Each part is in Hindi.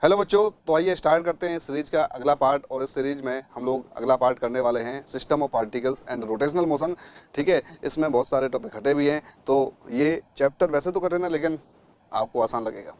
हेलो बच्चों, तो आइए स्टार्ट करते हैं इस सीरीज का अगला पार्ट। और इस सीरीज में हम लोग अगला पार्ट करने वाले हैं system of particles and rotational motion. ठीक है, इसमें बहुत सारे टॉपिक हटे भी हैं, तो ये चैप्टर वैसे तो कर रहे हैं लेकिन आपको आसान लगेगा।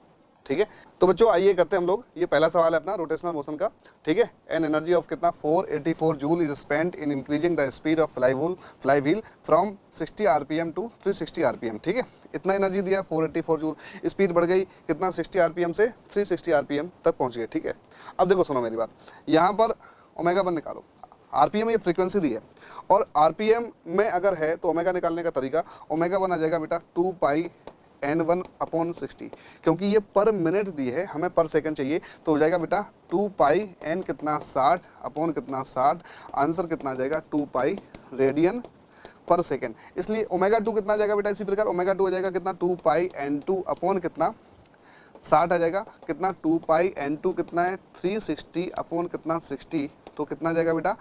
ठीक है, तो बच्चों आइए करते हैं हम लोग। ये पहला सवाल है अपना रोटेशनल मोशन का। ठीक है, एन एनर्जी ऑफ कितना 484 joule is spent in increasing the speed of flywheel from 60 RPM to 360 RPM. ठीक है, इतना एनर्जी दिया 484 जूल, स्पीड बढ़ गई कितना 60 आरपीएम से 360 आरपीएम तक पहुंच गए। ठीक है, अब देखो सुनो मेरी बात, यहाँ पर ओमेगा 1 निकालो। आरपीएम ये फ्रीक्वेंसी दी है और आरपीएम में अगर है तो ओमेगा निकालने का तरीका, ओमेगा 1 आ जाएगा बेटा 2 पाई n1 अपॉन 60, क्योंकि ये पर मिनट दी है, हमें पर सेकंड चाहिए, तो हो जाएगा बेटा 2 पाई n कितना 60 अपॉन कितना 60, आंसर कितना आ जाएगा 2 पाई रेडियन पर सेकंड। इसलिए ओमेगा 2 कितना आ जाएगा बेटा, इसी प्रकार ओमेगा 2 आ जाएगा कितना 2 पाई n2 अपॉन कितना 60 आ जाएगा कितना 2 पाई n2 कितना है 360 अपॉन कितना 60, तो कितना आ जाएगा बेटा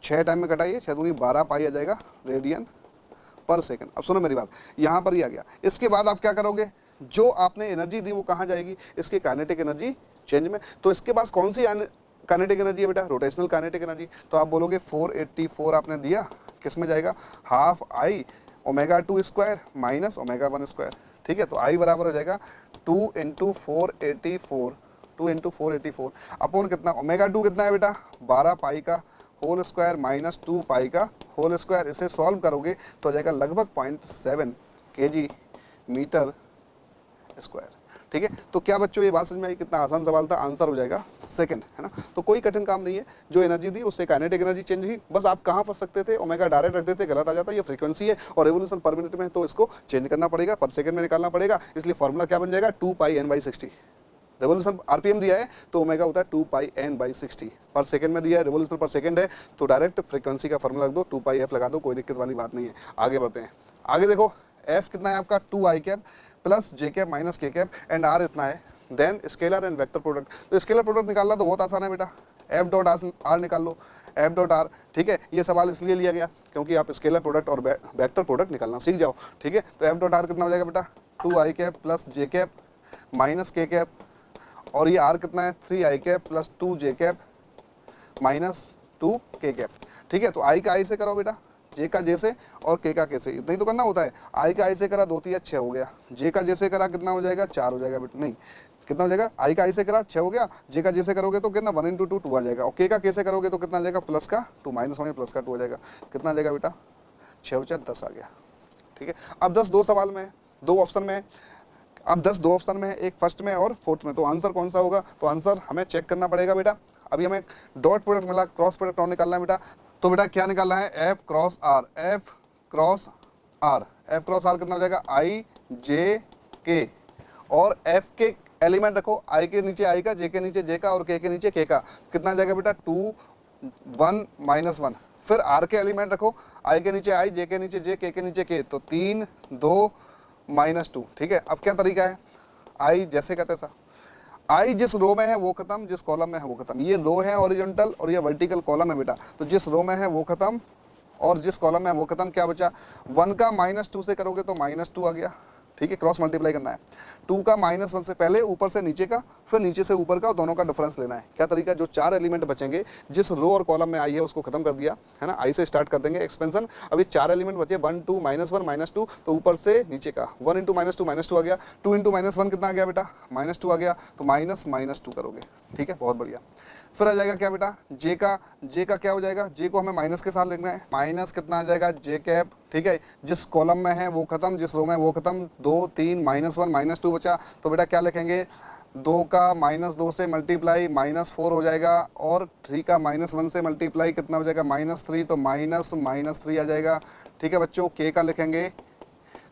6 टाइम में कटाइए, 6 दूनी 12 पाई आ जाएगा रेडियन पर सेकंड। अब सुनो मेरी बात, यहाँ पर ही आ गया। इसके बाद आप क्या करोगे, जो आपने एनर्जी दी वो कहाँ जाएगी, इसके काइनेटिक एनर्जी चेंज में। तो इसके पास कौन सी काइनेटिक एनर्जी है बेटा, रोटेशनल काइनेटिक एनर्जी। तो आप बोलोगे 484 आपने दिया, किस में जाएगा, half I omega 2 square minus omega 1 square. ठीक है, तो आई बराबर हो जाएगा 2 इंटू 484, 2 इंटू 484 अपॉन कितना ओमेगा 2 कितना है बेटा 12 पाई का होल स्क्वायर माइनस 2 पाई का होल स्क्वायर। इसे सॉल्व करोगे तो हो जाएगा लगभग 0.7 kg मीटर स्क्वायर। ठीक है, तो क्या बच्चों ये बात समझ में आई, कितना आसान सवाल था, आंसर हो जाएगा सेकंड, है ना। तो कोई कठिन काम नहीं है, जो एनर्जी दी उससे काइनेटिक एनर्जी चेंज हुई, बस आप कहाँ फंस सकते थे, ओमेगा डायरेक्ट रख देते, गलत आ जाता। ये फ्रीक्वेंसी है और रेवोल्यूशन पर मिनट में है, तो इसको चेंज करना पड़ेगा, पर सेकंड में निकालना पड़ेगा। इसलिए फॉर्मूला क्या बन जाएगा 2 पाई n/60। रेवोल्यूशन आरपीएम दिया है तो ओमेगा होता है 2 पाई n/60, पर सेकंड में दिया है, रेवोल्यूशन पर सेकंड है, तो डायरेक्ट फ्रीक्वेंसी का फॉर्मूला रख दो, 2 पाई f लगा दो, कोई दिक्कत वाली बात नहीं है। आगे बढ़ते हैं, आगे देखो f कितना है आपका 2 I cap plus J cap minus K cap and r इतना है, then scalar and vector product. तो स्केलर प्रोडक्ट निकालना तो बहुत आसान है बेटा, एफ डॉट आर निकाल लो, एफ डॉट आर। ठीक है, ये सवाल इसलिए लिया गया क्योंकि आप स्केलर प्रोडक्ट और वेक्टर प्रोडक्ट निकालना सीख जाओ। ठीक है, तो एफ डॉट आर कितना हो जाएगा बेटा 2 I cap plus J cap minus K cap, और ये आर कितना है 3 आई कैप प्लस 2 जे कैप माइनस 2 के कैप। ठीक है, तो आई का आई से करो बेटा, जे का जे से और के का के से, इतना ही तो करना होता है। आई का आई से करा 2 3 6 हो गया, जे का जे से करा कितना हो जाएगा 4 हो जाएगा बेटा, नहीं कितना हो जाएगा, आई का आई से करा 6 हो गया, जे का जे से करोगे तो कितना 1 इंटू 2 2 आ जाएगा, और के का के से करोगे तो कितना आ जाएगा प्लस का 2 माइनस 1 प्लस का 2 हो जाएगा, कितना आ जाएगा बेटा 6 4 10 आ गया। ठीक है, अब 10 दो सवाल में है, 2 ऑप्शन में है। अब 10 2 ऑप्शन में है, एक फर्स्ट में और फोर्थ में, तो आंसर कौन सा होगा, तो आंसर हमें चेक करना पड़ेगा बेटा। अभी हमें डॉट प्रोडक्ट मिला, क्रॉस प्रोडक्ट और निकालना है बेटा। तो बेटा क्या निकालना है, F cross R, F cross R, F cross R कितना हो जाएगा आई जे के, और एफ के एलिमेंट रखो, आई के नीचे आई का, जे के नीचे जे का और के नीचे के का, कितना आ जाएगा बेटा 2 1 माइनस 1। फिर आर के एलिमेंट रखो, आई के नीचे आई, जे के नीचे जे, के नीचे के, तो 3 2 माइनस 2। ठीक है, अब क्या तरीका है, आई जैसे का तैसा, आई जिस रो में है वो खत्म, जिस कॉलम में है वो खत्म। ये रो है हॉरिजॉन्टल और ये वर्टिकल कॉलम है बेटा, तो जिस रो में है वो खत्म और जिस कॉलम में है वो खत्म। क्या बचा, 1 का -2 से करोगे तो -2 आ गया। ठीक है, क्रॉस मल्टीप्लाई करना है, 2 का -1 से पहले ऊपर से नीचे का, फिर नीचे से ऊपर का, दोनों का डिफरेंस लेना है। क्या तरीका, जो 4 एलिमेंट बचेंगे, जिस रो और कॉलम में आई है उसको खत्म कर दिया है ना, आई से स्टार्ट कर देंगे एक्सपेंशन। अभी 4 एलिमेंट बचे 1 2 -1 -2, तो ऊपर से नीचे का 1 इंटू -2 आ गया, 2 इंटू -1 कितना आ गया बेटा -2 आ गया, तो माइनस -2 करोगे। ठीक है, बहुत बढ़िया। फिर आ जाएगा क्या बेटा, जे का क्या हो जाएगा, जे को हमें माइनस के साथ लिखना है, माइनस कितना आ जाएगा जे कैप। ठीक है, जिस कॉलम में है वो खत्म, जिस रो में वो खत्म, 2 3 -1 -2 बचा, तो बेटा क्या लिखेंगे, 2 का -2 से मल्टीप्लाई -4 हो जाएगा, और 3 का -1 से मल्टीप्लाई कितना हो जाएगा -3, तो -3 आ जाएगा। ठीक है बच्चों, के का लिखेंगे,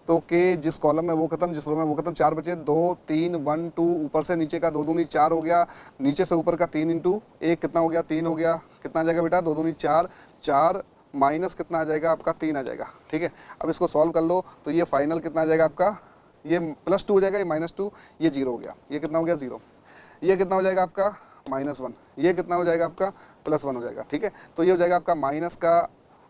तो के जिस कॉलम में वो खत्म, जिस रो में वो खत्म, 4 बचे, 2 3 1 2, ऊपर से नीचे का 2 दूनी 4 हो गया, नीचे से ऊपर का 3 इंटू 1 कितना हो गया 3 हो गया, कितना आ जाएगा बेटा 2 दूनी 4, 4 माइनस कितना आ जाएगा आपका 3 आ जाएगा। ठीक है, अब इसको सॉल्व कर लो, तो ये फाइनल कितना आ जाएगा आपका, ये +2 हो जाएगा, ये -2, ये 0 हो गया, ये कितना हो गया 0, ये कितना हो जाएगा आपका -1, ये कितना हो जाएगा आपका +1 हो जाएगा। ठीक है, तो ये हो जाएगा आपका माइनस का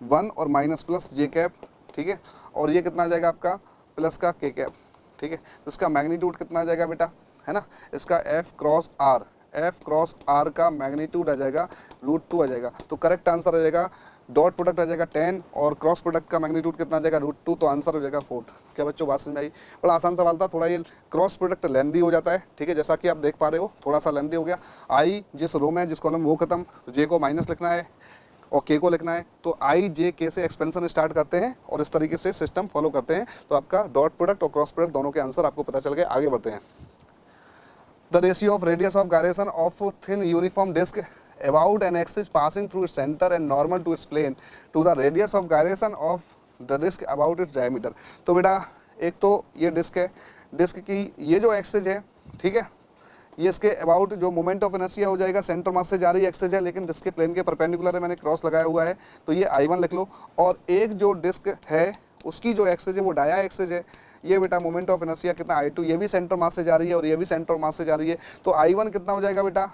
1 और माइनस प्लस जे कैप। ठीक है, और ये कितना आ जाएगा आपका प्लस का के कैप। ठीक है, तो इसका मैग्नीट्यूड कितना आ जाएगा बेटा, है ना, इसका F cross R, F cross R का मैग्नीट्यूड आ जाएगा √2 आ जाएगा। तो करेक्ट आंसर आ जाएगा, डॉट प्रोडक्ट आ जाएगा 10 और क्रॉस प्रोडक्ट का मैग्नीट्यूड कितना आ जाएगा √2, तो आंसर हो जाएगा 4। क्या बच्चों बात समझ में आई? बड़ा आसान सवाल था, थोड़ा ये क्रॉस प्रोडक्ट लेंदी हो जाता है, ठीक है, जैसा कि आप देख पा रहे हो थोड़ा सा लेंदी हो गया। आई जिस रो में जिस कॉलम वो खत्म, जे को माइनस लिखना है और के को लिखना है, तो आई जे के से एक्सपेंशन स्टार्ट करते हैं और इस तरीके से सिस्टम फॉलो करते हैं। तो आपका डॉट प्रोडक्ट और क्रॉस प्रोडक्ट दोनों के आंसर आपको पता चल गए। आगे बढ़ते हैं। The ratio of radius of gyration of thin uniform disk about an axis passing through its center and normal to its plane to the radius of gyration of the disk about its diameter। तो बेटा एक तो ये डिस्क है, डिस्क की ये जो एक्सिस है, ठीक है, ये इसके अबाउट जो मोमेंट ऑफ इनर्शिया हो जाएगा, सेंटर मास से जा रही एक्सिस है लेकिन डिस्क के प्लेन के परपेंडिकुलर है, मैंने क्रॉस लगाया हुआ है, तो ये I1 लिख लो। और एक जो डिस्क है उसकी जो एक्सिस है वो डाया एक्सिस है, ये बेटा मोमेंट ऑफ इनर्शिया कितना I2, ये भी सेंटर मास से जा रही है और ये भी सेंटर मास से जा रही है। तो I1 कितना हो जाएगा बेटा,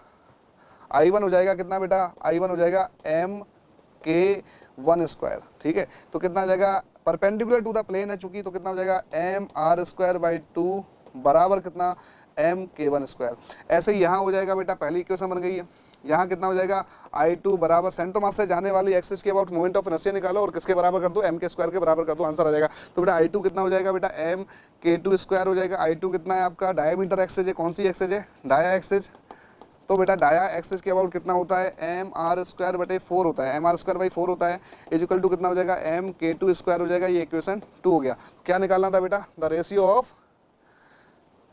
I1 हो जाएगा कितना बेटा, I1 हो जाएगा mk1², ठीक है। तो कितना आ जाएगा, परपेंडिकुलर टू द प्लेन है चूंकि, तो कितना हो जाएगा mr²/2 बराबर कितना mk1²। ऐसे ही यहाँ हो जाएगा बेटा, पहली इक्वेशन बन गई है। यहाँ कितना हो जाएगा, I2 बराबर सेंटर मास से जाने वाली एक्सिस के अबाउट मोमेंट ऑफ इनर्शिया निकालो और किसके बराबर कर दो, mk² के बराबर कर दो, आंसर आ जाएगा। तो बेटा I2 कितना हो जाएगा बेटा, mk2² हो जाएगा। I2 कितना है आपका, डायमीटर एक्सिस है, कौन सी एक्सिस है, डाया एक्सिस। तो बेटा डाया एक्सिस के अबाउट कितना होता है, mr²/4 होता है, mr²/4 होता है, इक्वल टू कितना हो जाएगा, mk2² हो जाएगा। ये इक्वेशन 2 हो गया। क्या निकालना था बेटा, द रेशियो ऑफ,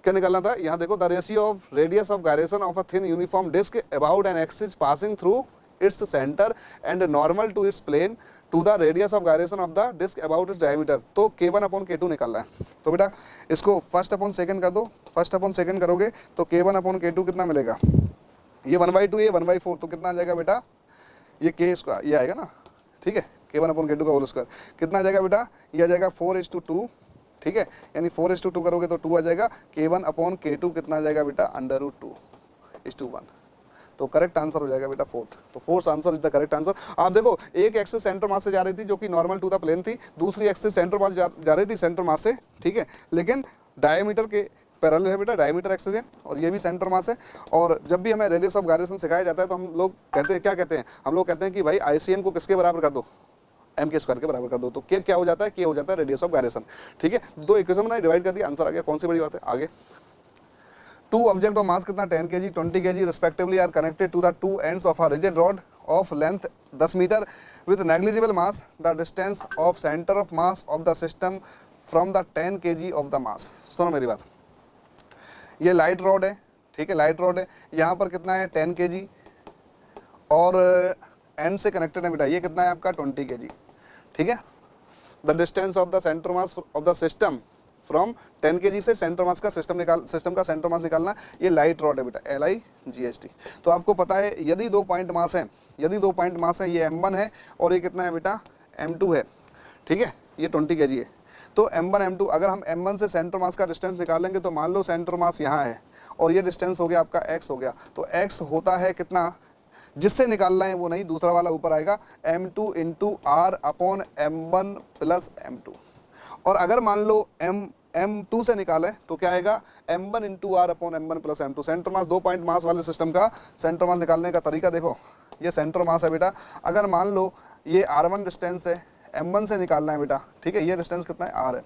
क्या निकालना था, यहाँ देखो, the ratio of radius of gyration of a thin uniform disk about an axis passing through its centre and normal to its plane to the radius of gyration of the disk about its diameter. तो k1/k2 निकालना है। तो बेटा इसको फर्स्ट/सेकंड कर दो, फर्स्ट/सेकंड करोगे तो k1/k2 कितना मिलेगा, ये 1/2, ये 1/4, तो कितना आ जाएगा बेटा, ये k², ये आएगा ना, ठीक है, k1/k2 का होल स्क्वायर कितना आ जाएगा बेटा, ये आ जाएगा 4:2, ठीक है, यानी 4:2 करोगे तो 2 आ जाएगा, k1/k2 कितना आ जाएगा बेटा, √2:1। तो करेक्ट आंसर हो जाएगा बेटा 4th। तो 4th answer is the correct answer. आप देखो एक एक्सिस सेंटर मास से जा रही थी जो कि नॉर्मल टू द प्लेन थी, दूसरी एक्सिस सेंटर मास जा रही थी सेंटर मास से, ठीक है, लेकिन डायमीटर के पैरेलल है बेटा, डायमीटर एक्सिस है और ये भी सेंटर मास है। और जब भी हमें रेडियस ऑफ गायरेशन सिखाया जाता है तो हम लोग कहते हैं, क्या कहते हैं, हम लोग कहते हैं कि भाई ICN को किसके बराबर कर दो, mk² के बराबर कर दो। तो क्या हो जाता है, k हो जाता है रेडियस ऑफ गायरेशन, ठीक है। दो इक्वेशन बनाई, डिवाइड कर दिया, आंसर आ गया, कौन सी बड़ी बात है। आगे, टू ऑब्जेक्ट ऑफ मास कितना 10 kg 20 kg respectively are connected to the two ends of a rigid rod of length 10 metre with negligible mass, the distance of centre of mass of the system from the 10 kg of the mass. सुनो मेरी बात, ये लाइट रॉड है, ठीक है, लाइट रॉड है, यहाँ पर कितना है 10 kg और एंड से कनेक्टेड है बेटा, ये कितना है आपका 20 kg, ठीक है। The distance of the centre mass of the system from 10 kg से सेंटर मास का सिस्टम का सेंटर मास निकालना, ये लाइट रॉड है बेटा, LIGHT। तो आपको पता है यदि 2 पॉइंट मास है, यदि 2 पॉइंट मास है, ये M1 है और ये कितना है बेटा M2 है, ठीक है, ये 20 kg है। तो M1 M2 अगर हम M1 से सेंटर मास का डिस्टेंस निकालेंगे तो मान लो सेंटर मास यहाँ है और ये डिस्टेंस हो गया आपका x हो गया, तो x होता है कितना, जिससे निकालना है वो नहीं, दूसरा वाला ऊपर आएगा M2 × R/M1 + M2। और अगर मान लो M2 से निकालें तो क्या आएगा, M1 × R/M1 + M2। Centre mass 2 point mass वाले सिस्टम का सेंटर मास निकालने का तरीका देखो, ये सेंटर मास है बेटा, अगर मान लो ये R1 डिस्टेंस है, M1 से निकालना है बेटा, ठीक है, ये डिस्टेंस कितना है R है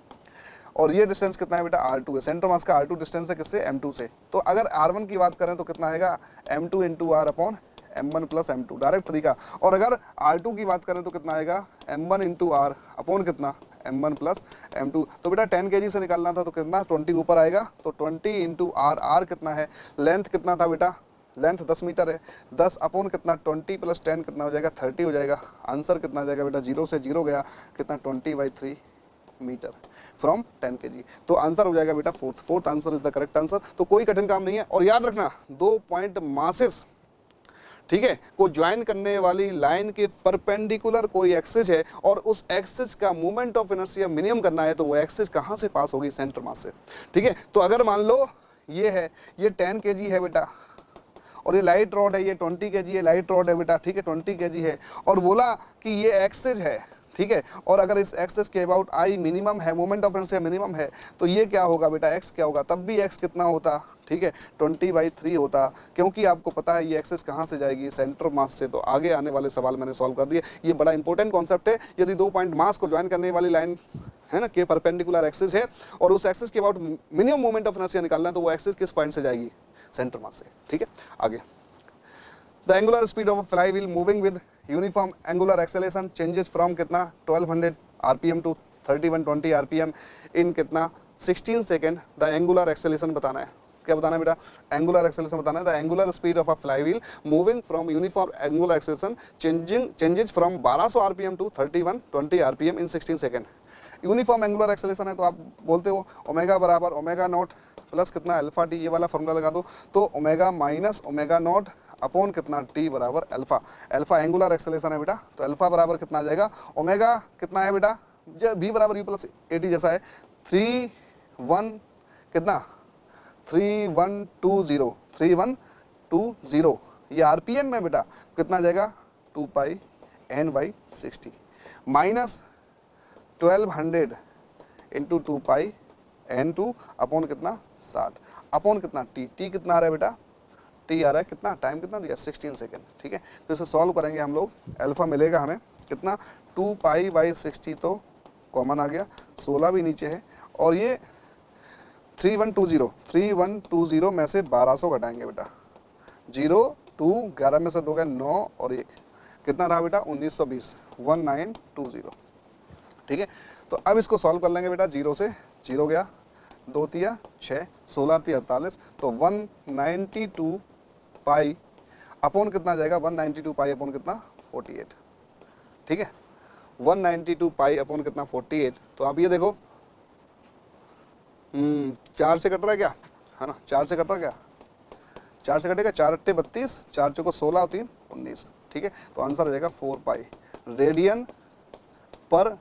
और ये डिस्टेंस कितना है बेटा R2 है, सेंटर मास का R2 डिस्टेंस है किससे, M2 से। तो अगर R1 की बात करें तो कितना आएगा, M2 × R/M1 + M2, डायरेक्ट तरीका। और अगर R2 की बात करें तो कितना आएगा, M1 × R अपॉन कितना, M1 + M2। तो बेटा 10 kg से निकालना था तो कितना 20 ऊपर आएगा, तो 20 × R, R कितना है, लेंथ कितना था बेटा, लेंथ 10 मीटर है, 10 अपॉन कितना 20 + 10 कितना हो जाएगा, 30 हो जाएगा। आंसर कितना आ जाएगा बेटा, 0 से 0 गया, कितना 20/3 मीटर फ्रॉम 10 kg। तो आंसर हो जाएगा बेटा 4th answer is the correct answer. तो कोई कठिन काम नहीं है। और याद रखना 2 पॉइंट मासेस, ठीक है, को ज्वाइन करने वाली लाइन के परपेंडिकुलर कोई एक्सिस है और उस एक्सिस का मोमेंट ऑफ इनर्शिया मिनिमम करना है, तो वो एक्सिस कहाँ से पास होगी, सेंटर मास से, ठीक है। तो अगर मान लो ये है, ये 10 kg है बेटा और ये लाइट रॉड है, ये 20 kg है, लाइट रॉड है बेटा, ठीक है, 20 kg है, और बोला कि ये एक्सिस है, ठीक है, और अगर इस एक्सिस के अबाउट I मिनिमम है, मोमेंट ऑफ इनर्शिया मिनिमम है, तो ये क्या होगा बेटा, x क्या होगा, तब भी x कितना होता, ठीक है, 20/3 होता, क्योंकि आपको पता है ये एक्सेस कहाँ से जाएगी, सेंटर मास से। तो आगे आने वाले सवाल मैंने सॉल्व कर दिए। ये बड़ा इंपॉर्टेंट कॉन्सेप्ट है। यदि 2 पॉइंट मास को ज्वाइन करने वाली लाइन है ना के परपेंडिकुलर एक्सिस है और उस एक्सिस के about minimum moment of inertia निकालना है, तो वो एक्सिस किस पॉइंट से जाएगी, सेंटर मास से। ठीक है, आगे the angular speed of flywheel moving with uniform angular acceleration changes from कितना 1200 आरपीएम टू 3120 आरपीएम इन कितना 16 सेकेंड। द एंगुलर एक्सेलेरेशन बताना है, क्या बताना है बेटा, एंगुलर एक्सेलेरेशन बताना है। The angular speed of a flywheel moving from uniform angular acceleration changes from 1200 RPM to 3120 RPM in 16 second. Uniform angular acceleration है तो आप बोलते हो ओमेगा बराबर ओमेगा नॉट प्लस कितना अल्फा टी, ये वाला फॉर्मूला लगा दो, तो omega minus omega nought upon कितना टी बराबर अल्फा। अल्फा एंगुलर एक्सेलेरेशन है बेटा, तो अल्फा बराबर कितना आ जाएगा, ओमेगा कितना है बेटा, जो वी बराबर यू प्लस ए टी जैसा है, 31 कितना 3120 ये आरपीएम में बेटा कितना आ जाएगा 2 पाई n/60 माइनस 1200 इंटू 2 पाई n2 अपॉन कितना 60 अपॉन कितना टी, टी कितना आ रहा है बेटा, टी आ रहा है कितना, टाइम कितना दिया 16 सेकेंड। ठीक है, तो इसे सॉल्व करेंगे हम लोग, अल्फा मिलेगा हमें कितना 2 पाई/60 तो कॉमन आ गया, 16 भी नीचे है, और ये 3120 में से 1200 घटाएंगे बेटा, 0 2 11 में से 2 गए 9 और 1 कितना रहा बेटा 1920 1920। ठीक है, तो अब इसको सॉल्व कर लेंगे बेटा, 0 से 0 गया, 2 तिया 6 16 तिया 48, तो 192 पाई अपॉन कितना जाएगा 192 पाई अपॉन कितना 48। ठीक है, 192 पाई अपॉन कितना 48। तो आप ये देखो 4 से कट रहा है क्या, है ना, 4 से कट रहा है क्या, 4 से कटेगा, 4 अट्टे 32, 4 चौको 16 और 3 19। ठीक है, तो आंसर आ जाएगा 4 पाई रेडियन पर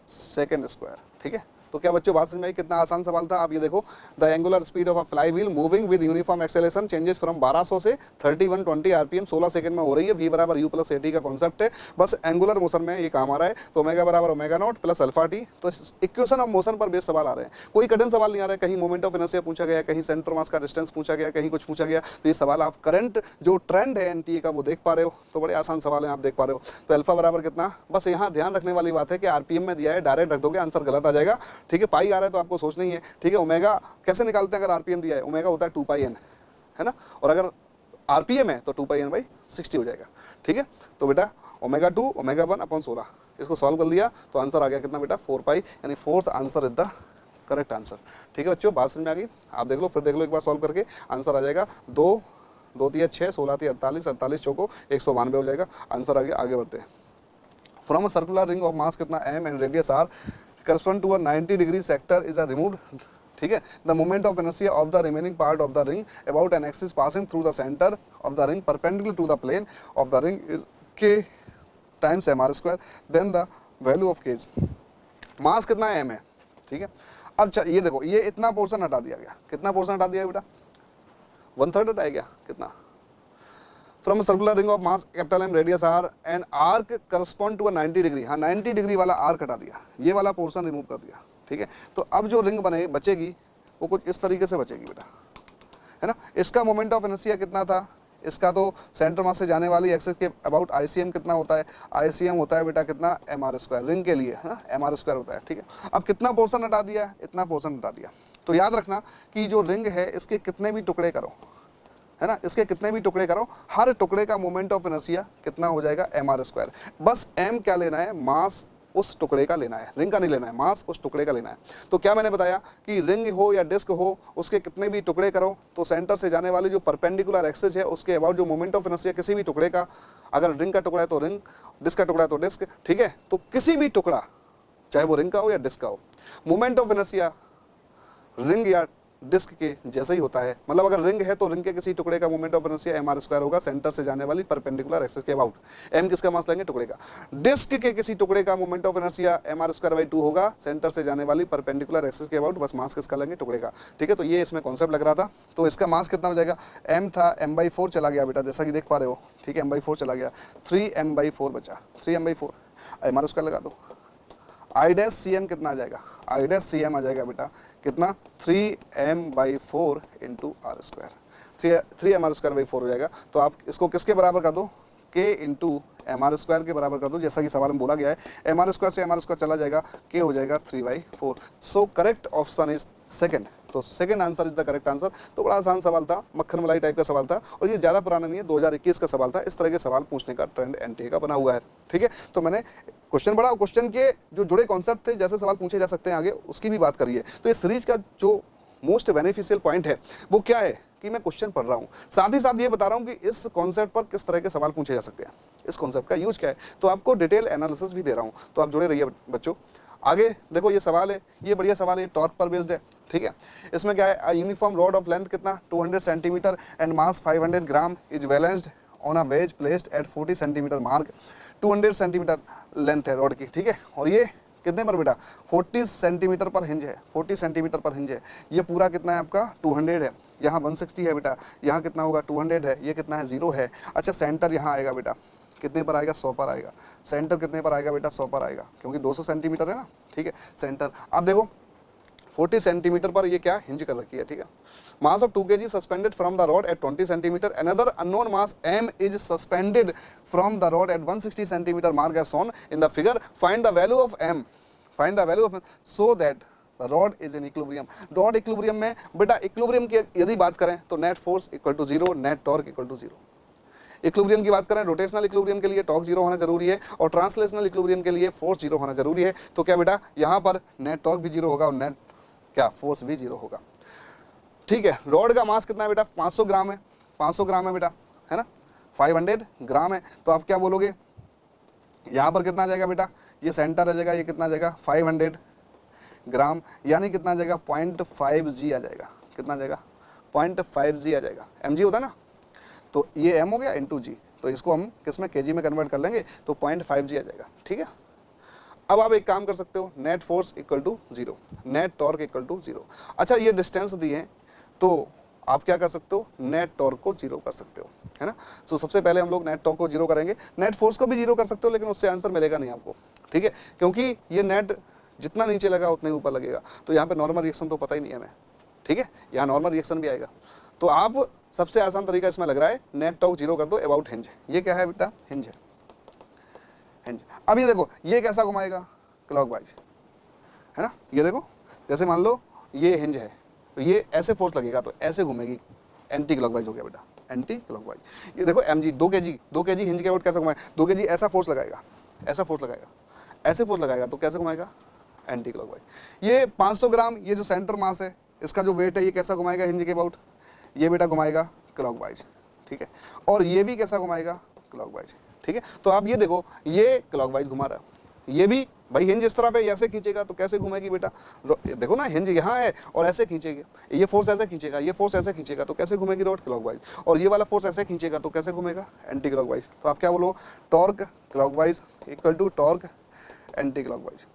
सेकेंड स्क्वायर। ठीक है, तो क्या बच्चों बात समझ में आई, कितना आसान सवाल था। आप ये देखो, the angular speed of a flywheel moving with uniform acceleration changes from 1200 से 3120 आरपीएम 16 सेकंड में हो रही है। वी बराबर यू प्लस ए टी का कॉन्सेप्ट है, बस एंगुलर मोशन में ये काम आ रहा है। तो ओमेगा बराबर omega nought plus alpha T, तो इक्वेशन ऑफ मोशन पर बेस सवाल आ रहे हैं, कोई कठिन सवाल नहीं आ रहा है। कहीं मोमेंट ऑफ इनर्शिया पूछा गया, कहीं सेंटर मास का डिस्टेंस पूछा गया, कहीं कुछ पूछा गया। तो ये सवाल आप करंट जो ट्रेंड है एनटीए का वो देख पा रहे हो, तो बड़े आसान सवाल है, आप देख पा रहे हो। तो अल्फा बराबर कितना, बस यहाँ ध्यान रखने वाली बात है कि आरपीएम में दिया है, डायरेक्ट रख दोगे आंसर गलत आ जाएगा। ठीक है, पाई आ रहा है तो आपको सोचना ही है। ठीक है, ओमेगा कैसे निकालते हैं, अगर आरपीएम दिया है, ओमेगा होता है 2 पाई एन, है ना, और अगर आरपीएम है तो 2 पाई n/60 हो जाएगा। ठीक है, तो बेटा ओमेगा 2 ओमेगा 1 अपॉन 16, इसको सॉल्व कर लिया तो आंसर आ गया कितना बेटा 4 पाई, यानी fourth answer is the correct answer. ठीक है बच्चों, बात समझ में आ गई, आप देख लो, फिर देख लो एक बार सॉल्व करके, आंसर आ जाएगा 2 2 तिया 6 16 तिया 48 48 चौको 192 हो जाएगा, आंसर आ गया। आगे बढ़ते हैं। From a circular ring of मास कितना m and radius r correspond to a 90 degree sector is a removed। ठीक है, the moment of inertia of the remaining part of the ring about an axis passing through the centre of the ring perpendicular to the plane of the ring is k times mr², then the value of k। Mass कितना m है। ठीक है, अब ये देखो, ये इतना पोर्शन हटा दिया गया, कितना पोर्शन हटा दिया बेटा 1/3 हटाया गया, कितना from circular ring of mass capital M radius r and arc correspond to a 90 degree, हाँ 90 डिग्री वाला आर्क हटा दिया, ये वाला पोर्शन रिमूव कर दिया। ठीक है, तो अब जो रिंग बने बचेगी वो कुछ इस तरीके से बचेगी बेटा, है ना। इसका मोमेंट ऑफ इनर्शिया कितना था, इसका तो सेंटर मास से जाने वाली एक्सिस के अबाउट ICM कितना होता है, ICM होता है बेटा कितना mr², रिंग के लिए है ना mr² होता है। ठीक है, अब कितना पोर्शन हटा दिया, इतना पोर्शन हटा दिया। तो याद रखना कि जो रिंग है इसके कितने भी टुकड़े करो, है ना, इसके कितने भी टुकड़े करो, हर टुकड़े का मोमेंट ऑफ इनर्शिया कितना हो जाएगा mr²। बस m क्या लेना है, मास उस टुकड़े का लेना है, रिंग का नहीं लेना है, मास उस टुकड़े का लेना है। तो क्या मैंने बताया कि रिंग हो या डिस्क हो, उसके कितने भी टुकड़े करो तो सेंटर से जाने वाली जो परपेंडिकुलर एक्सिस है उसके अबाउट जो मोमेंट ऑफ इनर्शिया किसी भी टुकड़े का, अगर रिंग का टुकड़ा है तो रिंग, डिस्क का टुकड़ा है तो डिस्क। ठीक है, तो किसी भी टुकड़ा चाहे वो रिंग का हो या डिस्क का हो, मोमेंट ऑफ इनर्शिया रिंग या डिस्क के जैसे ही होता है। मतलब अगर रिंग है तो रिंग के किसी टुकड़े का मोमेंट ऑफ इनर्शिया mr² होगा सेंटर से जाने वाली परपेंडिकुलर एक्सिस के अबाउट। m किसका मास लेंगे, टुकड़े का। डिस्क के किसी टुकड़े का मोमेंट ऑफ इनर्शिया mr²/2 होगा सेंटर से जाने वाली परपेंडिकुलर एक्सिस के अबाउट, बस मास किसका लेंगे, टुकड़े का। ठीक है, तो ये इसमें कॉन्सेप्ट लग रहा था। तो इसका मास कितना हो जाएगा, m था m/4 चला गया बेटा, जैसा कि देख पा रहे हो। ठीक है, m/4 चला गया, 3m/4 बचा, 3m/4 mr² लगा दो, आई डैश सी एम कितना आ जाएगा, आई डैश सी एम आ जाएगा बेटा कितना 3m/4 into are square, 3m/4 हो जाएगा। तो आप इसको किसके बराबर कर दो, k इंटू mr² के बराबर कर दो, जैसा कि सवाल में बोला गया है। mr² से mr² चला जाएगा, k हो जाएगा 3/4। So correct option is second. तो second answer is the correct answer. तो बड़ा आसान सवाल था, मक्खन मलाई टाइप का सवाल था, और ये ज़्यादा पुराना नहीं है, 2021 का सवाल था। इस तरह के सवाल पूछने का ट्रेंड एनटीए का बना हुआ है, ठीक है। तो मैंने क्वेश्चन बड़ा, क्वेश्चन के जो जुड़े कॉन्सेप्ट थे, जैसे सवाल पूछे जा सकते हैं आगे, उसकी भी बात करिए। तो इस सीरीज का जो मोस्ट बेनिफिशियल पॉइंट है वो क्या है कि मैं क्वेश्चन पढ़ रहा हूँ, साथ ही साथ ये बता रहा हूँ कि इस कॉन्सेप्ट पर किस तरह के सवाल पूछे जा सकते हैं, इस कॉन्सेप्ट का यूज क्या है। तो आपको डिटेल एनालिसिस भी दे रहा हूँ, तो आप जुड़े रहिए बच्चों। आगे देखो ये सवाल है, ये बढ़िया सवाल है, टॉर्क पर बेस्ड है, ठीक है। इसमें क्या है, यूनिफॉर्म रॉड ऑफ लेंथ कितना 200 centimetre and mass 500 gram is balanced on a wedge placed at 40 centimetre mark. 200 centimetre length है रॉड की, ठीक है। और ये कितने पर बेटा, 40 सेंटीमीटर पर हिंज है, 40 सेंटीमीटर पर हिंज है। ये पूरा कितना है आपका 200 है, यहाँ 160 है बेटा, यहाँ कितना होगा 200 है, ये कितना है 0 है। अच्छा सेंटर यहाँ आएगा बेटा, कितने पर आएगा 100 पर आएगा। सेंटर कितने पर आएगा बेटा 100 पर आएगा, क्योंकि 200 सेंटीमीटर है ना, ठीक है। सेंटर अब देखो 40 सेंटीमीटर पर ये क्या हिंज कर रखी है, ठीक है। Mass of 2 kg suspended from the rod at 20 centimetre, another unknown mass m is suspended from the rod at 160 centimetre mark as shown in the figure, find the value of m, find the value of so that the rod is in equilibrium. Rod equilibrium में बेटा, इक्विलिब्रियम की यदि बात करें तो net force equal to 0, net torque equal to 0। Equilibrium की बात करें, रोटेशनल इक्विलिब्रियम के लिए टॉर्क 0 होना जरूरी है, और ट्रांसलेशनल इक्विलिब्रियम के लिए फोर्स 0 होना जरूरी है। तो क्या बेटा, यहाँ पर नेट टॉर्क भी 0 होगा और नेट क्या फोर्स भी 0 होगा, ठीक है। रॉड का मास कितना है बेटा 500 ग्राम है, 500 ग्राम है बेटा, है ना, 500 ग्राम है। तो आप क्या बोलोगे, यहाँ पर कितना आ जाएगा बेटा, ये सेंटर आ जाएगा, ये कितना आ जाएगा 500 ग्राम, यानी कितना आ जाएगा 0.5 g आ जाएगा, कितना आ जाएगा 0.5 g आ जाएगा। mg होता है ना, तो ये m हो गया इंटू जी, तो इसको हम किस में kg में कन्वर्ट कर लेंगे, तो 0.5 g आ जाएगा, ठीक है। अब आप एक काम कर सकते हो, net force equal to 0, net torque equal to 0। अच्छा ये डिस्टेंस दी है, तो आप क्या कर सकते हो, नेट टॉर्क को 0 कर सकते हो, है ना। तो सबसे पहले हम लोग नेट टॉर्क को 0 करेंगे, नेट फोर्स को भी 0 कर सकते हो, लेकिन उससे आंसर मिलेगा नहीं आपको, ठीक है, क्योंकि ये नेट जितना नीचे लगा उतने ऊपर लगेगा। तो यहाँ पे नॉर्मल रिएक्शन तो पता ही नहीं है हमें, ठीक है, यहाँ नॉर्मल रिएक्शन भी आएगा। तो आप सबसे आसान तरीका इसमें लग रहा है, नेट टॉर्क 0 कर दो अबाउट हिंज। ये क्या है बेटा, हिंज है, हिंज। अब ये देखो, ये कैसा घुमाएगा, क्लॉकवाइज, है ना। ये देखो, जैसे मान लो ये हिंज है, तो ये ऐसे फोर्स लगेगा तो ऐसे घूमेगी, एंटी क्लॉकवाइज हो गया बेटा, एंटी क्लॉकवाइज। ये देखो mg 2 kg हिंज के अबाउट कैसे घुमाएगा, 2 kg ऐसा फोर्स लगाएगा, ऐसा फोर्स लगाएगा, ऐसे फोर्स लगाएगा, तो कैसे घुमाएगा, एंटी क्लॉकवाइज। ये 500 ग्राम, ये जो सेंटर मास है, इसका जो वेट है, ये कैसा घुमाएगा हिंज के अबाउट, ये बेटा घुमाएगा क्लॉकवाइज, ठीक है। और ये भी कैसा घुमाएगा, क्लॉकवाइज, ठीक है। तो आप ये देखो, ये क्लॉकवाइज घुमा रहा है, ये भी भाई हिंज इस तरफ है, ऐसे खींचेगा तो कैसे घूमेगी बेटा, देखो ना हिंज यहाँ है और ऐसे खींचेगी, ये फोर्स ऐसे खींचेगा, ये फोर्स ऐसे खींचेगा, तो कैसे घूमेगी रॉड, क्लॉकवाइज। और ये वाला फोर्स ऐसे खींचेगा तो कैसे घूमेगा, एंटी क्लॉकवाइज। तो आप क्या बोलो, torque clockwise equal to torque anticlockwise,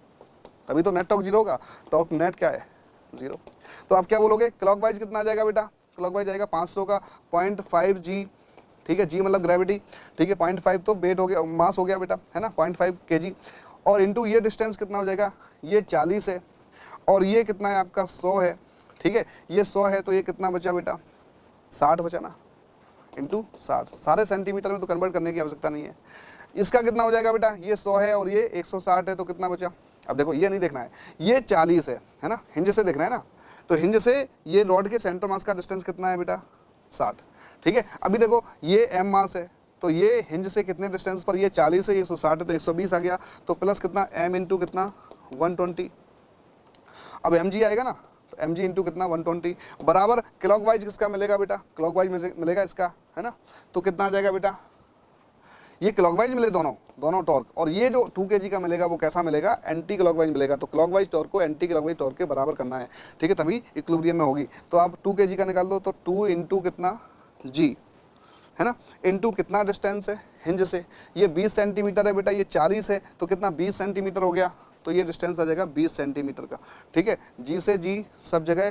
तभी तो नेट टॉर्क 0 होगा, टॉर्क नेट क्या है 0। तो आप क्या बोलोगे, क्लॉकवाइज कितना आ जाएगा बेटा, क्लॉकवाइज आएगा 500 का 0.5 g, ठीक है, g मतलब ग्रेविटी, ठीक है, 0.5 तो वेट हो गया, मास हो गया बेटा, है ना, 0.5 kg, और इंटू ये डिस्टेंस कितना हो जाएगा, ये 40 है, और ये कितना है आपका 100 है, ठीक है, ये 100 है, तो ये कितना बचा बेटा 60 बचा ना, इंटू 60, सारे सेंटीमीटर में तो कन्वर्ट करने की आवश्यकता नहीं है। इसका कितना हो जाएगा बेटा, ये 100 है और ये 160 है, तो कितना बचा। अब देखो ये नहीं देखना है, ये 40 है ना, हिंज से देखना है ना, तो हिंज से ये रॉड के सेंटर मास का डिस्टेंस कितना है बेटा 60, ठीक है। अभी देखो ये m मास है, तो ये हिंज से कितने डिस्टेंस पर, ये 40 है, 160 है, तो 120 आ गया, तो प्लस कितना m इंटू कितना 120। अब mg आएगा ना, तो mg इंटू कितना 120 बराबर क्लॉकवाइज किसका मिलेगा बेटा, क्लॉकवाइज मिलेगा इसका, है ना। तो कितना आ जाएगा बेटा, ये क्लॉकवाइज मिले दोनों टॉर्क, और ये जो 2 kg का मिलेगा वो कैसा मिलेगा, एंटी क्लॉकवाइज मिलेगा। तो क्लॉकवाइज टॉर्क को एंटी क्लॉकवाइज टॉर्क के बराबर करना है, ठीक है, तभी इक्विलिब्रियम में होगी। तो आप 2 kg का निकाल दो, तो 2 इंटू कितना g, है ना, इंटू कितना डिस्टेंस है हिंज से, ये 20 सेंटीमीटर है बेटा, ये 40 है, तो कितना 20 सेंटीमीटर हो गया, तो ये डिस्टेंस आ जाएगा 20 सेंटीमीटर का, ठीक है। जी से जी सब जगह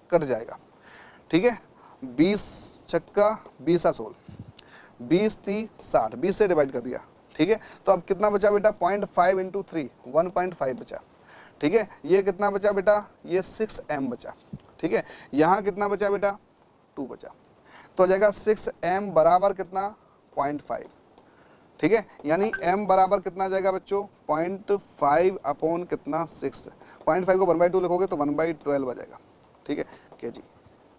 कट जाएगा, ठीक है, 20 छक्का 20 16, 20 30 60, 20 से डिवाइड कर दिया, ठीक है। तो अब कितना बचा बेटा 0.5 इंटू 3, 1.5 बचा, ठीक है। ये कितना बचा बेटा, ये 6m बचा, ठीक है। यहाँ कितना बचा बेटा, 2 बचा, तो हो जाएगा 6m बराबर कितना, 0.5, ठीक है। यानी m बराबर कितना आ जाएगा बच्चों, 0.5 अपॉन कितना 6, 0.5 को 1/2 लिखोगे तो 1/12 आ जाएगा, ठीक है, kg,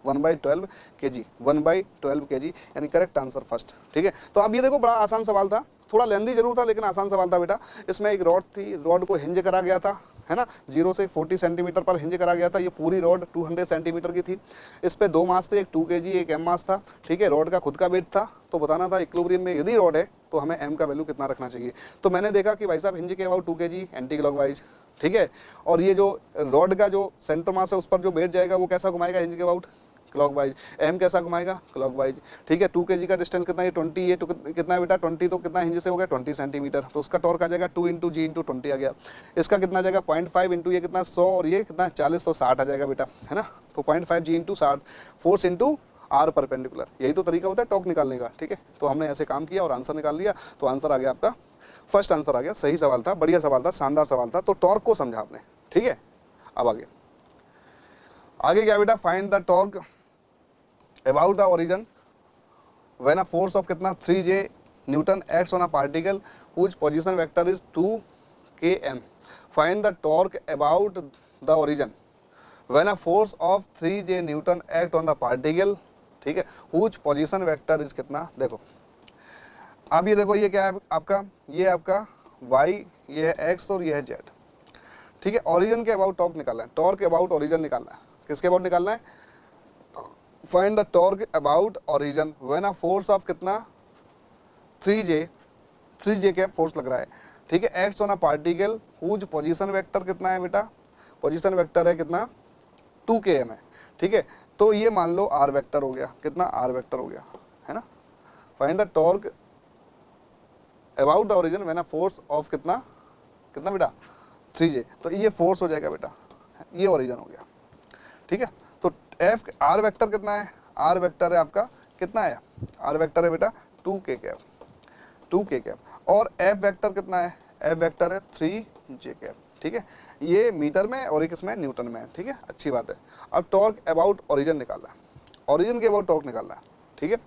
1/12 kg, 1/12 kg, यानी करेक्ट आंसर फर्स्ट, ठीक है। तो अब ये देखो बड़ा आसान सवाल था, थोड़ा लेंदी जरूर था लेकिन आसान सवाल था बेटा। इसमें एक रॉड थी, रॉड को हिंज करा गया था, है ना, 0 से 40 सेंटीमीटर पर हिंज करा गया था। ये पूरी रॉड 200 सेंटीमीटर की थी। इस पे 2 मास थे, एक 2 kg एक m मास था, ठीक है। रॉड का खुद का वेट था, तो बताना था इक्विलिब्रियम में यदि रॉड है तो हमें m का वैल्यू कितना रखना चाहिए। तो मैंने देखा कि भाई साहब हिंज के अबाउट 2 kg एंटी क्लॉकवाइज, ठीक है। और ये जो रॉड का जो सेंटर मास है उस पर जो वेट जाएगा वो कैसा घुमाएगा, हिंज के अबाउट क्लॉकवाइज, m कैसा घुमाएगा, क्लॉकवाइज, ठीक है। 2 kg का डिस्टेंस कितना है, 20, ये कितना है बेटा 20, तो कितना हिंज से हो गया 20 सेंटीमीटर, तो उसका टॉर्क आ जाएगा 2 × g × 20 आ गया। इसका कितना आ जाएगा 0.5 इंटू ये कितना 100 और ये कितना 40, तो 60 आ जाएगा बेटा, है ना। तो 0.5 g × 60, force into R perpendicular, यही तो तरीका होता है टॉर्क निकालने का, ठीक है। तो हमने ऐसे काम किया और आंसर निकाल लिया, तो आंसर आ गया आपका, फर्स्ट आंसर आ गया। सही सवाल था, बढ़िया सवाल था, शानदार सवाल था। तो टॉर्क को समझा आपने, ठीक है। अब आगे क्या बेटा, find the torque about the origin when a force of कितना 3J Newton acts on a particle whose position vector is 2 km. Find the torque about the origin when a force of 3J Newton act on the particle, ठीक है, whose position vector is कितना। देखो अब ये देखो, ये क्या है आपका, ये आपका y, ये है x और ये है z, ठीक है। ओरिजिन के अबाउट टॉर्क निकालना है, टॉर्क अबाउट ओरिजिन निकालना है। किसके अबाउट निकालना है, find the torque about origin when a force of कितना 3J के फोर्स लग रहा है, ठीक है, acts on a particle whose position vector कितना है बेटा, पोजीशन वेक्टर है कितना 2 km है, ठीक है। तो ये मान लो r वेक्टर हो गया, कितना r वेक्टर हो गया, है ना। Find the torque about the origin when a force of कितना बेटा 3J, तो ये फोर्स हो जाएगा बेटा, ये ओरिजिन हो गया, ठीक है। तो एफ आर वेक्टर कितना है, आर वेक्टर है आपका कितना है, आर वेक्टर है बेटा 2k कैप, 2k कैप, और एफ वेक्टर कितना है, एफ वेक्टर है 3J कैप, ठीक है। ये मीटर में और एक इसमें न्यूटन में है, ठीक है, अच्छी बात है। अब टॉर्क अबाउट ओरिजिन निकालना है, ओरिजिन के अबाउट टॉर्क निकालना है, ठीक है।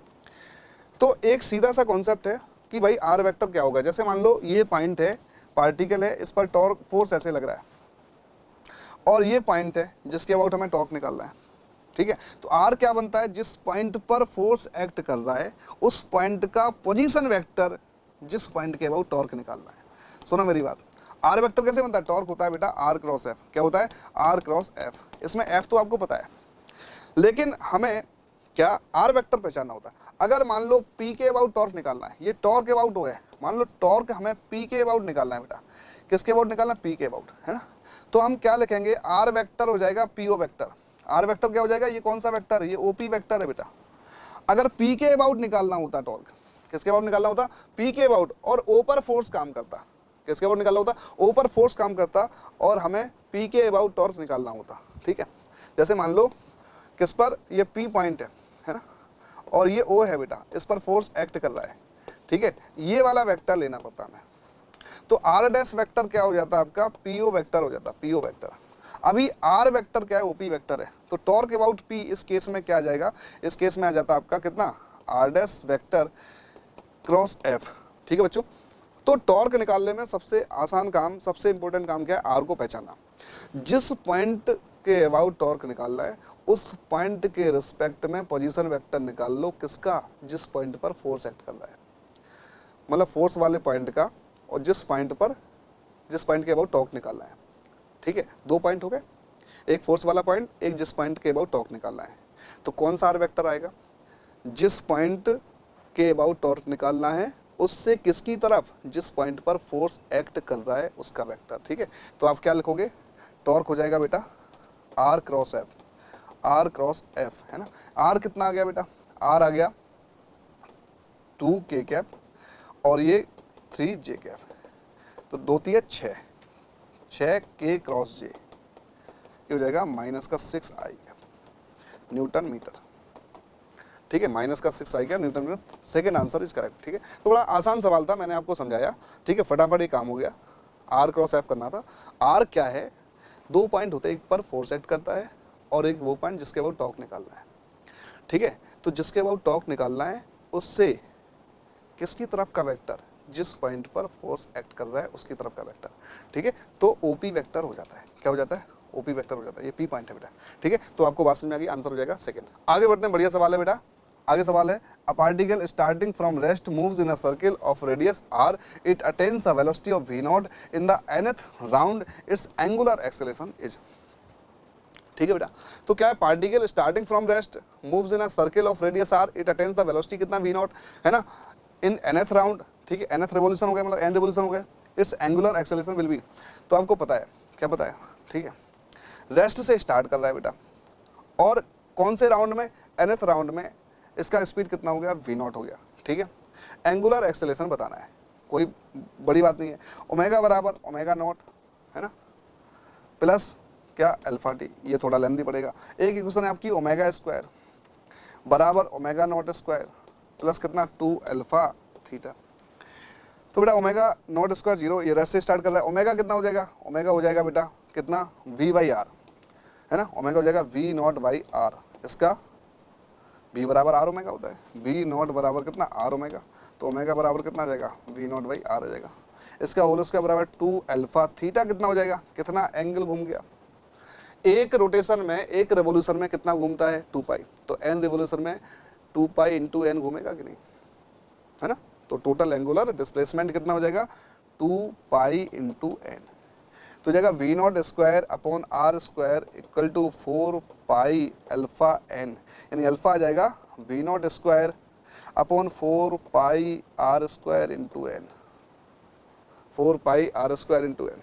तो एक सीधा सा कॉन्सेप्ट है कि भाई आर वेक्टर क्या होगा। जैसे मान लो ये पॉइंट है, पार्टिकल है, इस पर टॉर्क फोर्स ऐसे लग रहा है, और ये पॉइंट है जिसके अबाउट हमें टॉर्क निकालना है, ठीक है। तो आर क्या बनता है, जिस पॉइंट पर फोर्स एक्ट कर रहा है उस पॉइंट का पोजीशन वेक्टर, जिस पॉइंट के अबाउट टॉर्क निकालना है। सुनो मेरी बात, आर वेक्टर कैसे बनता है, टॉर्क होता है बेटा आर क्रॉस एफ। क्या होता है, आर क्रॉस एफ। इसमें एफ तो आपको पता है, लेकिन हमें क्या आर वेक्टर पहचानना होता है। अगर मान लो पी के अबाउट टॉर्क निकालना है, ये टॉर्क अबाउट हो है, मान लो टॉर्क हमें पी के अबाउट निकालना है बेटा, किसके अबाउट निकालना, पी के अबाउट, है ना। तो हम क्या लिखेंगे, आर वेक्टर हो जाएगा पीओ वेक्टर। आर वेक्टर क्या हो जाएगा, ये कौन सा वेक्टर है, ये ओपी वेक्टर है बेटा। अगर पी के अबाउट निकालना होता टॉर्क, किसके अबाउट निकालना होता, पी के अबाउट, और ओ पर फोर्स काम करता, किसके अबाउट निकालना होता, ओ पर फोर्स काम करता, और हमें पी के अबाउट टॉर्क निकालना होता, ठीक है। जैसे मान लो किस पर, ये पी पॉइंट है ना, और ये ओ है बेटा, इस पर फोर्स एक्ट कर रहा है, ठीक है। ये वाला वेक्टर लेना पड़ता हमें, तो आर डैश वेक्टर क्या हो जाता है आपका, पीओ वेक्टर हो जाता, पीओ वेक्टर। अभी आर वेक्टर क्या है, ओपी वेक्टर है, तो टॉर्क अबाउट पी इस केस में क्या आ जाएगा, इस केस में आ जाता आपका कितना, R dash vector cross F, ठीक है बच्चों। तो टॉर्क निकालने में सबसे आसान काम, सबसे इंपॉर्टेंट काम क्या है, आर को पहचानना। जिस पॉइंट के अबाउट टॉर्क निकालना है उस पॉइंट के रिस्पेक्ट में पोजीशन वेक्टर निकाल लो, किसका, जिस पॉइंट पर फोर्स एक्ट कर रहा है, मतलब फोर्स वाले पॉइंट का, और जिस पॉइंट के अबाउट टॉर्क निकालना है, ठीक है। 2 पॉइंट हो गए, एक फोर्स वाला पॉइंट, एक जिस पॉइंट के अबाउट टॉर्क निकालना है। तो कौन सा आर वेक्टर आएगा, जिस पॉइंट के अबाउट टॉर्क निकालना है उससे किसकी तरफ, जिस पॉइंट पर फोर्स एक्ट कर रहा है उसका वेक्टर, ठीक है। तो आप क्या लिखोगे, टॉर्क हो जाएगा बेटा R cross F, R cross F, है ना। आर कितना आ गया बेटा, आर आ गया 2k कैप, और ये 3J कैप, तो 2 3 6 k क्रॉस जे, ये हो जाएगा -6 आई न्यूटन मीटर, ठीक है, -6 i newton metre. Second answer is correct, ठीक है। तो बड़ा आसान सवाल था, मैंने आपको समझाया, ठीक है, फटाफट ये काम हो गया। आर क्रॉस एफ करना था। आर क्या है, दो पॉइंट होते हैं, एक पर फोर्स एक्ट करता है और एक वो पॉइंट जिसके अबाउट टॉर्क निकालना है, ठीक है। तो जिसके अबाउट टॉर्क निकालना है उससे किसकी तरफ का वेक्टर, जिस पॉइंट पर फोर्स एक्ट कर रहा है उसकी तरफ का वेक्टर, ठीक है। तो ओपी वेक्टर हो जाता है, क्या हो जाता है, ओपी वेक्टर हो जाता है, ये पी पॉइंट है बेटा, ठीक है। तो आपको बात समझ में आ गई, आंसर हो जाएगा सेकंड। आगे बढ़ते हैं, बढ़िया सवाल है बेटा। आगे सवाल है, a particle starting from rest moves in a circle of radius R, it attains a velocity of v naught in the nth round, its angular acceleration is, ठीक है बेटा। तो क्या है, particle starting from rest moves in a circle of radius R, it attains the velocity कितना v नॉट, है ना, इन nth राउंड, ठीक है, nth रिवोल्यूशन हो गया, मतलब n रिवोल्यूशन हो गया, it's angular acceleration will be. तो आपको पता है, क्या पता है, ठीक है, रेस्ट से स्टार्ट कर रहा है बेटा, और कौन से राउंड में, nth राउंड में, इसका स्पीड कितना हो गया, v नॉट हो गया, ठीक है। एंगुलर एक्सेलरेशन बताना है, कोई बड़ी बात नहीं है, ओमेगा बराबर ओमेगा नॉट, है ना, प्लस क्या अल्फा टी, ये थोड़ा लेंथी पड़ेगा। एक इक्वेशन है आपकी ओमेगा स्क्वायर बराबर ओमेगा नॉट स्क्वायर प्लस कितना 2 अल्फा थीटा। तो बेटा ओमेगा नॉट स्क्वायर जीरो, ये रेस्ट से स्टार्ट कर रहा है, ओमेगा कितना हो जाएगा, ओमेगा हो जाएगा बेटा कितना v बाई आर, है ना, ओमेगा हो जाएगा v नॉट बाई आर, इसका v बराबर आर ओमेगा होता है, v नॉट बराबर कितना आर ओमेगा, तो ओमेगा बराबर कितना आ जाएगा, v नॉट बाई आर आ जाएगा, इसका होल स्क्वायर बराबर 2 अल्फा थीटा कितना हो जाएगा, कितना एंगल घूम गया, एक रोटेशन में, एक रेवोल्यूशन में कितना घूमता है 2 पाई, तो n रिवोल्यूशन में 2 पाई इंटू एन घूमेगा कि नहीं, है ना। तो टोटल एंगुलर डिस्प्लेसमेंट कितना हो जाएगा 2 पाई इंटू एन, तो जाएगा v naught square upon R square equal to 4 pi alpha n, यानी अल्फा आ जाएगा v naught square upon 4 pi R square into n, 4 pi R square into n,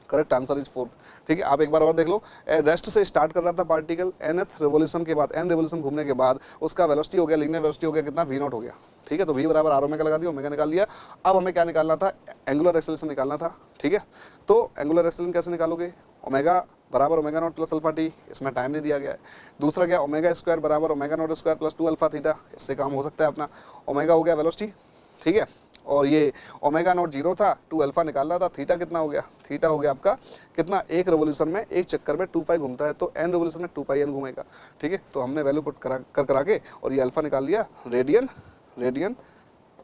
correct answer is 4, ठीक है। आप एक बार और देख लो, रेस्ट से स्टार्ट कर रहा था पार्टिकल, nth रिवोल्यूशन के बाद, n रिवोल्यूशन घूमने के बाद उसका वेलोसिटी हो गया, लीनियर वेलोसिटी हो गया कितना v नॉट हो गया, ठीक है। तो v बराबर आर ओमेगा लगा दिया, ओमेगा निकाल लिया। अब हमें क्या निकालना था, एंगुलर एक्सेलरेशन निकालना था, ठीक है। तो एंगुलर एक्सेलरेशन कैसे निकालोगे, ओमेगा बराबर omega nought plus alpha T, इसमें टाइम नहीं दिया गया है। दूसरा क्या, ओमेगा स्क्वायर बराबर omega not square plus 2 alpha theta, इससे काम हो सकता है अपना, ओमेगा हो गया वेलोसिटी, ठीक है, और ये ओमेगा नॉट जीरो था, 2 अल्फा निकालना था, थीटा कितना हो गया, थीटा हो गया आपका कितना, एक रेवोल्यूशन में, एक चक्कर में 2 पाई घूमता है, तो n रेवोल्यूशन में 2 पाई n घूमेगा, ठीक है। तो हमने वैल्यू पुट करा के और ये अल्फा निकाल लिया, रेडियन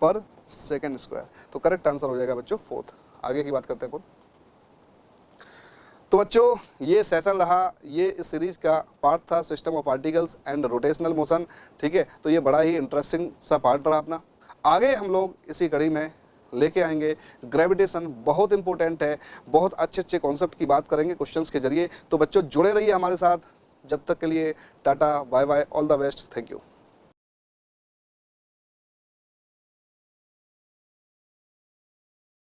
पर सेकेंड स्क्वायर, तो करेक्ट आंसर हो जाएगा बच्चों 4th। आगे की बात करते हैं अपन। तो बच्चों ये सेशन रहा, ये इस सीरीज का पार्ट था, system of particles and rotational motion, ठीक है। तो ये बड़ा ही इंटरेस्टिंग सा पार्ट रहा अपना। आगे हम लोग इसी कड़ी में लेके आएंगे ग्रेविटेशन, बहुत इंपॉर्टेंट है, बहुत अच्छे अच्छे कॉन्सेप्ट की बात करेंगे क्वेश्चंस के जरिए। तो बच्चों जुड़े रहिए हमारे साथ, जब तक के लिए tata bye bye, all the best, thank you.